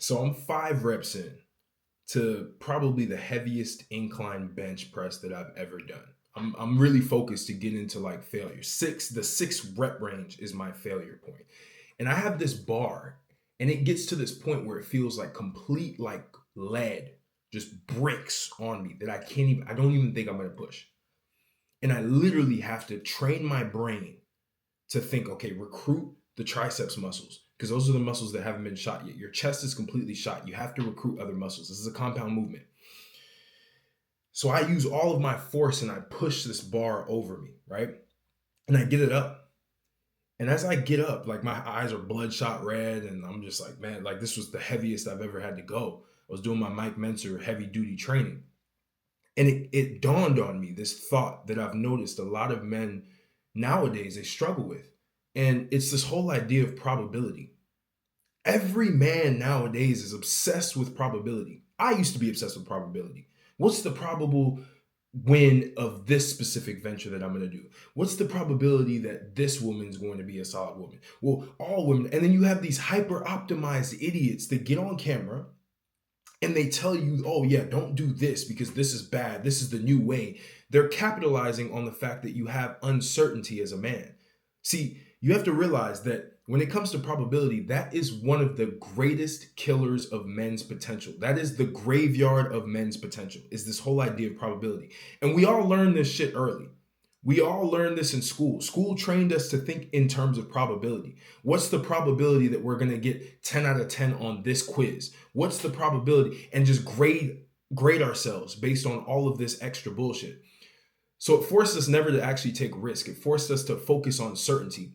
So I'm 5 reps in to probably the heaviest incline bench press that I've ever done. I'm really focused to get into like failure. The 6 rep range is my failure point. And I have this bar, and it gets to this point where it feels like complete like lead just breaks on me that I don't even think I'm gonna push. And I literally have to train my brain to think, okay, recruit the triceps muscles, because those are the muscles that haven't been shot yet. Your chest is completely shot. You have to recruit other muscles. This is a compound movement. So I use all of my force and I push this bar over me, right? And I get it up. And as I get up, like my eyes are bloodshot red, and I'm just like, man, like this was the heaviest I've ever had to go. I was doing my Mike Mentzer heavy duty training. And it dawned on me, this thought that I've noticed a lot of men nowadays, they struggle with. And it's this whole idea of probability. Every man nowadays is obsessed with probability. I used to be obsessed with probability. What's the probable win of this specific venture that I'm going to do? What's the probability that this woman's going to be a solid woman? Well, all women. And then you have these hyper optimized idiots that get on camera and they tell you, oh yeah, don't do this because this is bad. This is the new way. They're capitalizing on the fact that you have uncertainty as a man. See, you have to realize that when it comes to probability, that is one of the greatest killers of men's potential. That is the graveyard of men's potential, is this whole idea of probability. And we all learned this shit early. We all learned this in school. School trained us to think in terms of probability. What's the probability that we're going to get 10 out of 10 on this quiz? What's the probability? And just grade ourselves based on all of this extra bullshit. So it forced us never to actually take risk. It forced us to focus on certainty.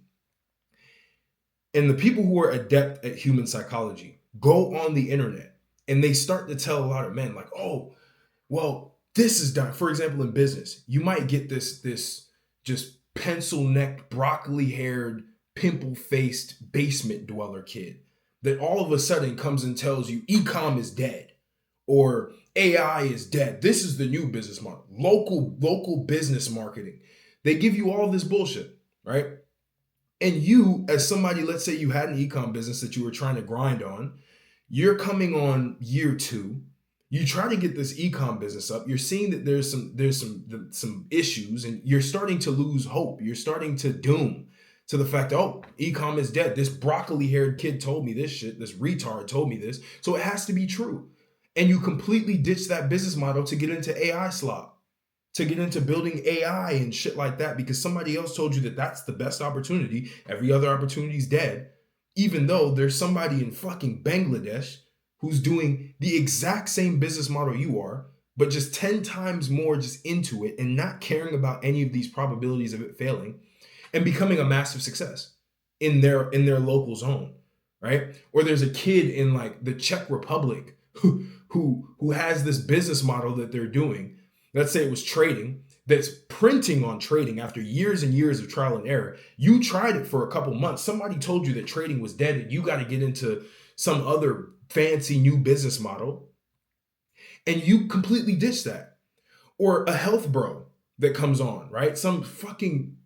And the people who are adept at human psychology go on the internet and they start to tell a lot of men like, oh, well, this is done. For example, in business, you might get this just pencil-necked, broccoli-haired, pimple-faced basement dweller kid that all of a sudden comes and tells you e-com is dead or AI is dead. This is the new business model. Local business marketing. They give you all this bullshit, right? And you, as somebody, let's say you had an e-com business that you were trying to grind on, you're coming on year 2. You try to get this e-com business up. You're seeing that there's some issues, and you're starting to lose hope. You're starting to doom to the fact, oh, e-com is dead. This broccoli-haired kid told me this shit. This retard told me this. So it has to be true. And you completely ditch that business model to get into AI slop, to get into building AI and shit like that, because somebody else told you that that's the best opportunity. Every other opportunity is dead, even though there's somebody in fucking Bangladesh who's doing the exact same business model you are, but just 10 times more just into it and not caring about any of these probabilities of it failing and becoming a massive success in their local zone, right? Or there's a kid in like the Czech Republic who has this business model that they're doing. Let's say it was trading, that's printing on trading after years and years of trial and error. You tried it for a couple months. Somebody told you that trading was dead and you got to get into some other fancy new business model, and you completely ditch that. Or a health bro that comes on, right? Some fucking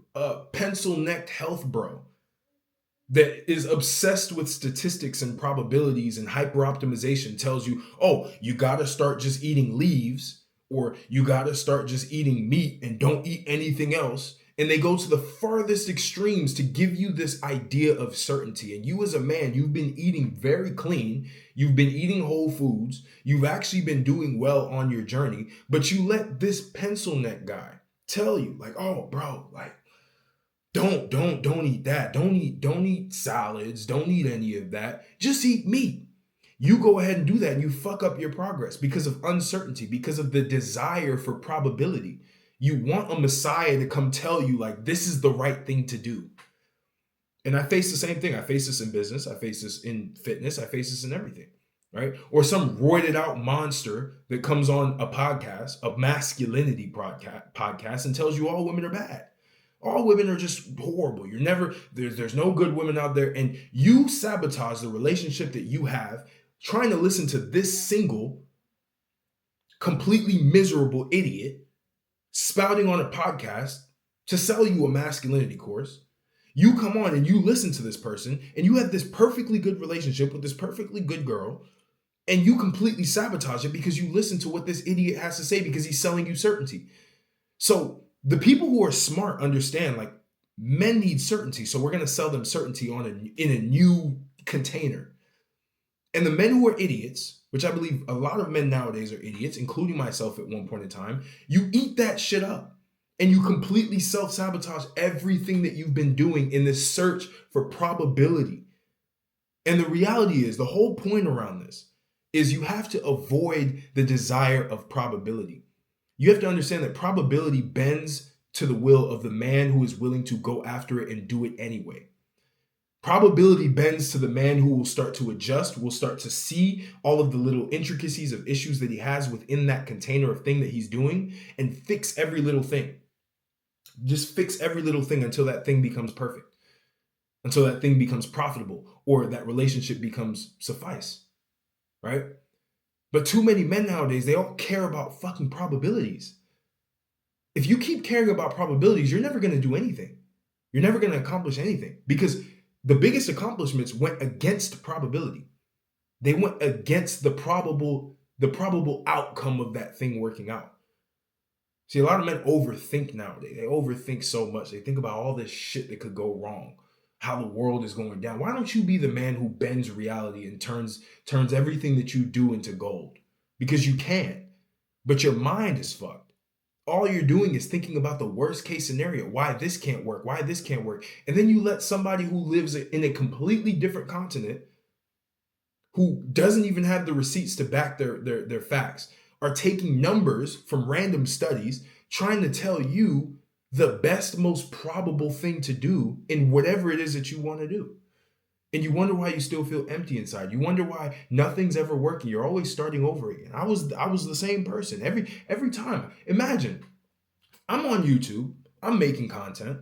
pencil-necked health bro that is obsessed with statistics and probabilities and hyper-optimization tells you, oh, you got to start just eating leaves, or you got to start just eating meat and don't eat anything else. And they go to the farthest extremes to give you this idea of certainty. And you as a man, you've been eating very clean. You've been eating whole foods. You've actually been doing well on your journey. But you let this pencil neck guy tell you like, oh, bro, like, don't eat that. Don't eat salads. Don't eat any of that. Just eat meat. You go ahead and do that and you fuck up your progress because of uncertainty, because of the desire for probability. You want a messiah to come tell you like, this is the right thing to do. And I face the same thing. I face this in business. I face this in fitness. I face this in everything, right? Or some roided out monster that comes on a podcast, a masculinity podcast, and tells you all women are bad. All women are just horrible. You're never, there's no good women out there. And you sabotage the relationship that you have trying to listen to this single, completely miserable idiot spouting on a podcast to sell you a masculinity course. You come on and you listen to this person and you have this perfectly good relationship with this perfectly good girl And you completely sabotage it because you listen to what this idiot has to say because he's selling you certainty. So the people who are smart understand, like, men need certainty. So we're going to sell them certainty in a new container. And the men who are idiots, which I believe a lot of men nowadays are idiots, including myself at one point in time, you eat that shit up and you completely self-sabotage everything that you've been doing in this search for probability. And the reality is, the whole point around this is you have to avoid the desire of probability. You have to understand that probability bends to the will of the man who is willing to go after it and do it anyway. Probability bends to the man who will start to adjust, will start to see all of the little intricacies of issues that he has within that container of thing that he's doing and fix every little thing. Just fix every little thing until that thing becomes perfect, until that thing becomes profitable, or that relationship becomes suffice, right? But too many men nowadays, they all care about fucking probabilities. If you keep caring about probabilities, you're never going to do anything. You're never going to accomplish anything, because the biggest accomplishments went against probability. They went against the probable outcome of that thing working out. See, a lot of men overthink nowadays. They overthink so much. They think about all this shit that could go wrong, how the world is going down. Why don't you be the man who bends reality and turns everything that you do into gold? Because you can, but your mind is fucked. All you're doing is thinking about the worst case scenario, why this can't work, why this can't work. And then you let somebody who lives in a completely different continent, who doesn't even have the receipts to back their facts, are taking numbers from random studies, trying to tell you the best, most probable thing to do in whatever it is that you want to do. And you wonder why you still feel empty inside. You wonder why nothing's ever working. You're always starting over again. I was the same person every time. Imagine, I'm on YouTube, I'm making content,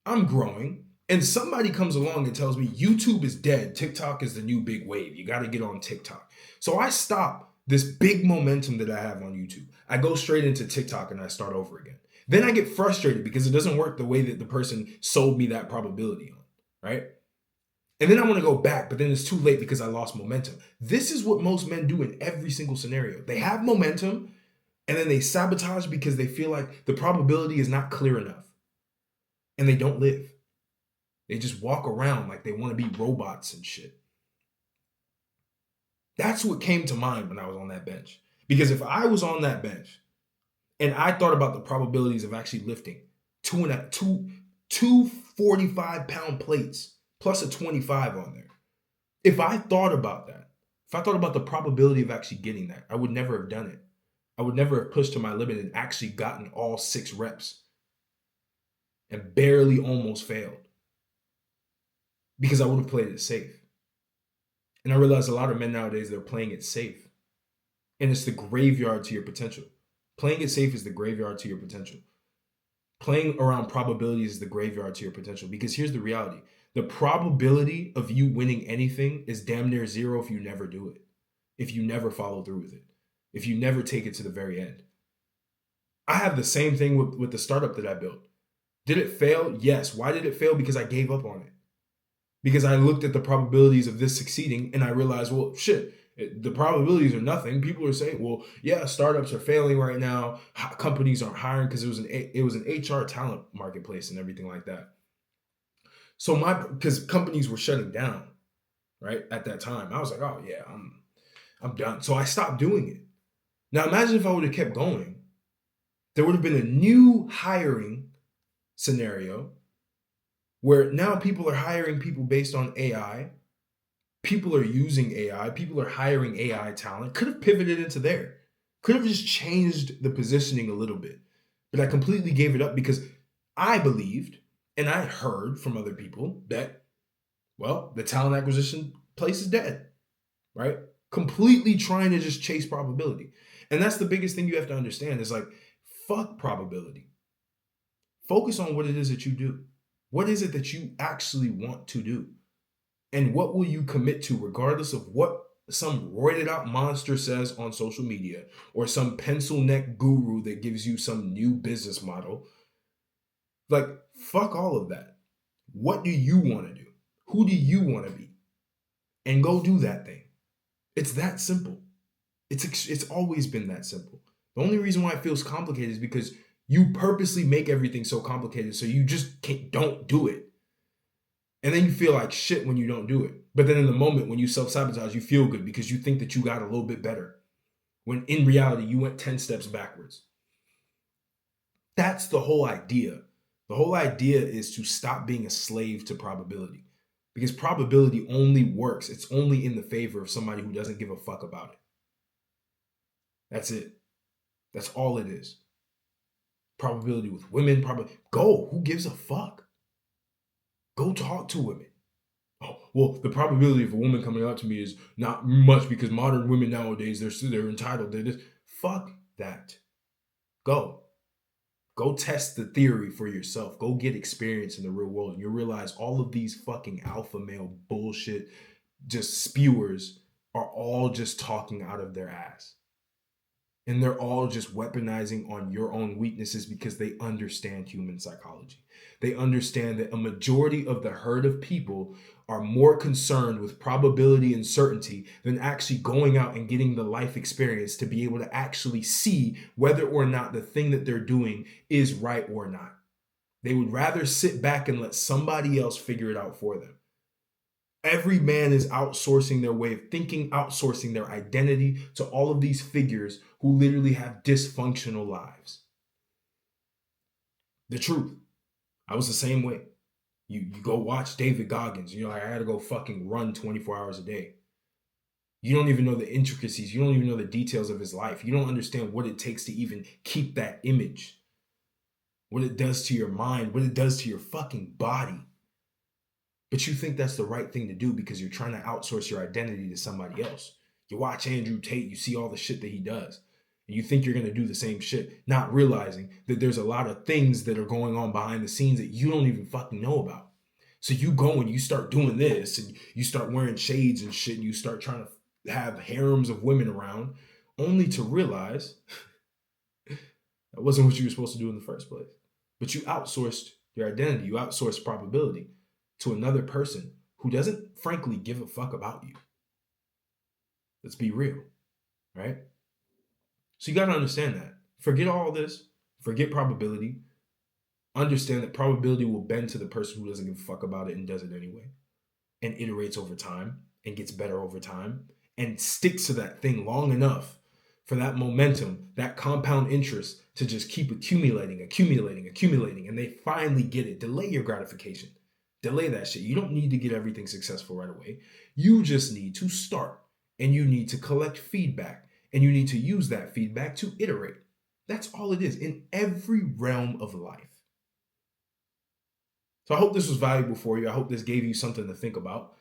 I'm growing, and somebody comes along and tells me YouTube is dead. TikTok is the new big wave. You got to get on TikTok. So I stop this big momentum that I have on YouTube. I go straight into TikTok and I start over again. Then I get frustrated because it doesn't work the way that the person sold me that probability on, right? And then I want to go back, but then it's too late because I lost momentum. This is what most men do in every single scenario. They have momentum and then they sabotage because they feel like the probability is not clear enough. And they don't live. They just walk around like they want to be robots and shit. That's what came to mind when I was on that bench. Because if I was on that bench and I thought about the probabilities of actually lifting two 45-pound plates plus a 25 on there, if I thought about that, if I thought about the probability of actually getting that, I would never have done it. I would never have pushed to my limit and actually gotten all 6 reps and barely almost failed, because I would have played it safe. And I realize a lot of men nowadays, they're playing it safe. And it's the graveyard to your potential. Playing it safe is the graveyard to your potential. Playing around probabilities is the graveyard to your potential. Because here's the reality. The probability of you winning anything is damn near zero if you never do it. If you never follow through with it. If you never take it to the very end. I have the same thing with the startup that I built. Did it fail? Yes. Why did it fail? Because I gave up on it. Because I looked at the probabilities of this succeeding and I realized, well, shit, the probabilities are nothing. People are saying, well, yeah, startups are failing right now. Companies aren't hiring because it was an HR talent marketplace and everything like that. So because companies were shutting down, right, at that time, I was like, oh yeah, I'm done. So I stopped doing it. Now imagine if I would have kept going, there would have been a new hiring scenario where now people are hiring people based on AI. People are using AI. People are hiring AI talent. Could have pivoted into there. Could have just changed the positioning a little bit. But I completely gave it up because I believed, and I heard from other people that, well, the talent acquisition place is dead, right? Completely trying to just chase probability. And that's the biggest thing you have to understand is like, fuck probability. Focus on what it is that you do. What is it that you actually want to do? And what will you commit to regardless of what some roided out monster says on social media or some pencil neck guru that gives you some new business model? Like, fuck all of that. What do you want to do? Who do you want to be? And go do that thing. It's that simple. It's always been that simple. The only reason why it feels complicated is because you purposely make everything so complicated, so you just don't do it. And then you feel like shit when you don't do it. But then in the moment when you self-sabotage, you feel good because you think that you got a little bit better. When in reality, you went 10 steps backwards. That's the whole idea. The whole idea is to stop being a slave to probability. Because probability only works. It's only in the favor of somebody who doesn't give a fuck about it. That's it. That's all it is. Probability with women, probably go. Who gives a fuck? Go talk to women. Oh, well, the probability of a woman coming up to me is not much because modern women nowadays, they're entitled to this. Fuck that. Go. Go test the theory for yourself. Go get experience in the real world. And you'll realize all of these fucking alpha male bullshit, just spewers, are all just talking out of their ass. And they're all just weaponizing on your own weaknesses because they understand human psychology. They understand that a majority of the herd of people are more concerned with probability and certainty than actually going out and getting the life experience to be able to actually see whether or not the thing that they're doing is right or not. They would rather sit back and let somebody else figure it out for them. Every man is outsourcing their way of thinking, outsourcing their identity to all of these figures who literally have dysfunctional lives. The truth. I was the same way. You go watch David Goggins. You're like, I gotta go fucking run 24 hours a day. You don't even know the intricacies. You don't even know the details of his life. You don't understand what it takes to even keep that image. What it does to your mind, what it does to your fucking body. But you think that's the right thing to do because you're trying to outsource your identity to somebody else. You watch Andrew Tate, you see all the shit that he does. And you think you're going to do the same shit, not realizing that there's a lot of things that are going on behind the scenes that you don't even fucking know about. So you go and you start doing this and you start wearing shades and shit and you start trying to have harems of women around only to realize that wasn't what you were supposed to do in the first place. But you outsourced your identity, you outsourced probability to another person who doesn't frankly give a fuck about you. Let's be real, right? So you got to understand that. Forget all this. Forget probability. Understand that probability will bend to the person who doesn't give a fuck about it and does it anyway. And iterates over time and gets better over time and sticks to that thing long enough for that momentum, that compound interest to just keep accumulating. And they finally get it. Delay your gratification. Delay that shit. You don't need to get everything successful right away. You just need to start and you need to collect feedback and you need to use that feedback to iterate. That's all it is in every realm of life. So I hope this was valuable for you. I hope this gave you something to think about.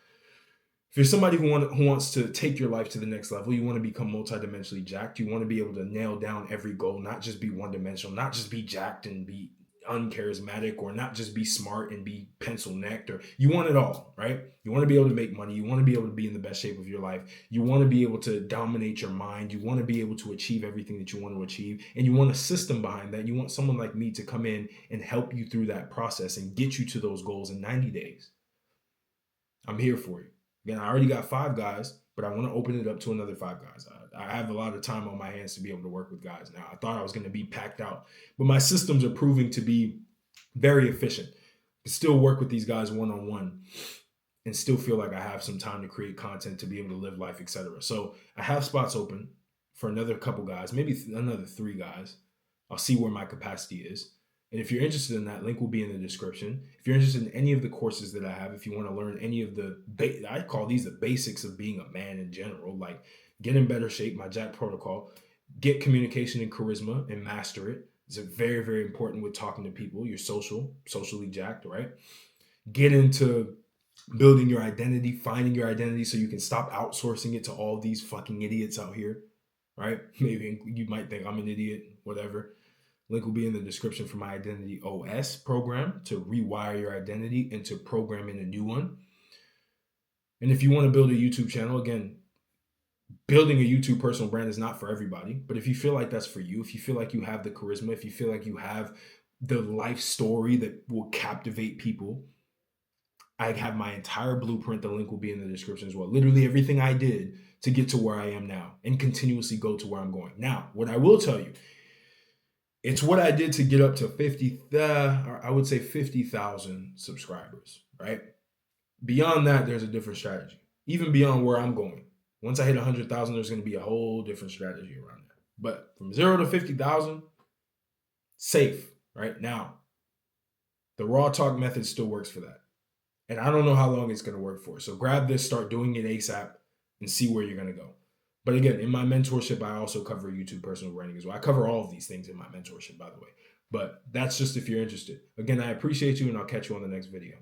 If you're somebody who wants to take your life to the next level, you want to become multidimensionally jacked, you want to be able to nail down every goal, not just be one-dimensional, not just be jacked and be uncharismatic, or not just be smart and be pencil-necked, or you want it all, right? You want to be able to make money. You want to be able to be in the best shape of your life. You want to be able to dominate your mind. You want to be able to achieve everything that you want to achieve. And you want a system behind that. You want someone like me to come in and help you through that process and get you to those goals in 90 days. I'm here for you. Again, I already got 5 guys, but I want to open it up to another 5 guys. I have a lot of time on my hands to be able to work with guys now. I thought I was going to be packed out, but my systems are proving to be very efficient. I still work with these guys one-on-one and still feel like I have some time to create content to be able to live life, etc. So I have spots open for another couple guys, maybe another 3 guys. I'll see where my capacity is. And if you're interested in that, link will be in the description. If you're interested in any of the courses that I have, if you want to learn any of I call these the basics of being a man in general, like get in better shape, my Jack protocol, get communication and charisma and master it. It's very, very important with talking to people. You're socially jacked, right? Get into building your identity, finding your identity so you can stop outsourcing it to all these fucking idiots out here, right? Maybe you might think I'm an idiot, whatever. Link will be in the description for my Identity OS program to rewire your identity and to program in a new one. And if you want to build a YouTube channel, again, building a YouTube personal brand is not for everybody. But if you feel like that's for you, if you feel like you have the charisma, if you feel like you have the life story that will captivate people, I have my entire blueprint. The link will be in the description as well. Literally everything I did to get to where I am now and continuously go to where I'm going. Now, what I will tell you, it's what I did to get up to 50,000 subscribers, right? Beyond that, there's a different strategy. Even beyond where I'm going. Once I hit 100,000, there's going to be a whole different strategy around that. But from 0 to 50,000, safe, right? Now, the raw talk method still works for that. And I don't know how long it's going to work for. So grab this, start doing it ASAP, and see where you're going to go. But again, in my mentorship, I also cover YouTube personal branding as well. I cover all of these things in my mentorship, by the way. But that's just if you're interested. Again, I appreciate you, and I'll catch you on the next video.